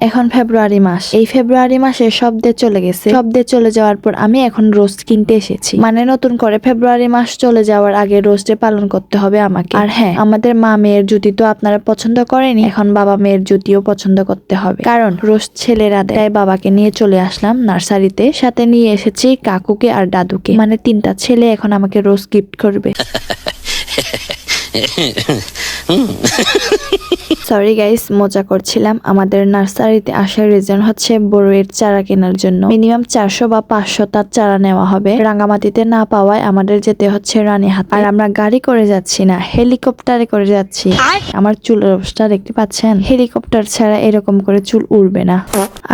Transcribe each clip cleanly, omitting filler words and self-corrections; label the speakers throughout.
Speaker 1: এখন ফেব্রুয়ারি মাস। এই ফেব্রুয়ারি মাসে সব ডে চলে গেছে। সব ডে চলে যাওয়ার পর আমি এখন রোস্ট কিনতে এসেছি। মানে নতুন করে ফেব্রুয়ারি মাস চলে যাওয়ার আগে রোস্ট ডে পালন করতে হবে আমাকে। আর হ্যাঁ, আমাদের মা মেয়ের জুতি তো আপনারা পছন্দ করেনি, এখন বাবা মেয়ের জুতিও পছন্দ করতে হবে, কারণ রোস্ট ছেলেরা দেয়। তাই বাবাকে নিয়ে চলে আসলাম নার্সারিতে, সাথে নিয়ে এসেছি কাকুকে আর দাদুকে, মানে 3টা ছেলে এখন আমাকে রোস্ট গিফট করবে। সরি গাইস, মজা করছিলাম। আমাদের নার্সারিতে আসার রিজন হচ্ছে বড়ইয়ের চারা কেনার জন্য। মিনিমাম 400 বা 500 তার চারা নেওয়া হবে। রাঙ্গামাটিতে না পাওয়ায় আমাদের যেতে হচ্ছে রানীহাট। আর আমরা গাড়ি করে যাচ্ছি না, হেলিকপ্টারে করে যাচ্ছি। আমার চুলের অবস্থা দেখতে পাচ্ছেন, হেলিকপ্টার ছাড়া এরকম করে চুল উড়বে না।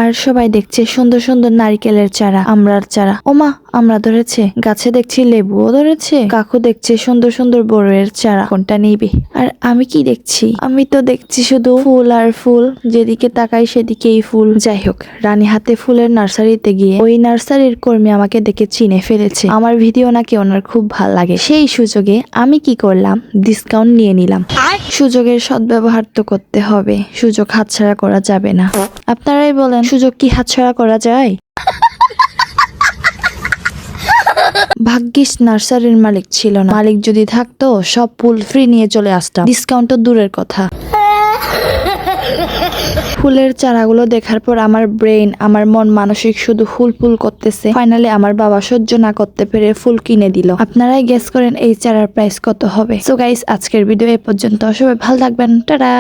Speaker 1: আর সবাই দেখছে সুন্দর সুন্দর নারিকেলের চারা, আমড়ার চারা। ওমা, আমরা ধরেছে গাছে, দেখছি লেবুও ধরেছে। কাকু দেখছে সুন্দর সুন্দর বড়ইয়ের চারা, কোনটা নিবে। আর আমি কি দেখছি? আমি তো দেখছি শুধু ফুল আর ফুল, যেদিকে তাকাই সেদিকেই ফুল। যাই হোক, রানীহাটে ফুলের নার্সারিতে গিয়ে ওই নার্সারির কর্মী আমাকে দেখে চিনে ফেলেছে। আমার ভিডিও নাকি ওনার খুব ভাল লাগে। সেই সুযোগে আমি কি করলাম, ডিসকাউন্ট নিয়ে নিলাম। সুযোগের সদ্ব্যবহার তো করতে হবে, সুযোগ হাতছাড়া করা যাবে না। আপনারাই বলেন, সুযোগ কি হাতছাড়া করা যায়? ভাগ্যিস নার্সারির মালিক ছিল না, মালিক যদি থাকতো সব ফুল ফ্রি নিয়ে চলে আসতাম, ডিসকাউন্ট তো দূরের কথা। ফুলের চারাগুলো দেখার পর আমার ব্রেন, আমার মন মানসিক শুধু ফুল ফুল করতেছে। ফাইনালি আমার বাবা সহ্য না করতে পেরে ফুল কিনে দিল। আপনারাই গেস করেন এই চারার প্রাইস কত হবে। সো গাইস, আজকের ভিডিও এ পর্যন্ত। সবাই ভালো থাকবেন, টাটা।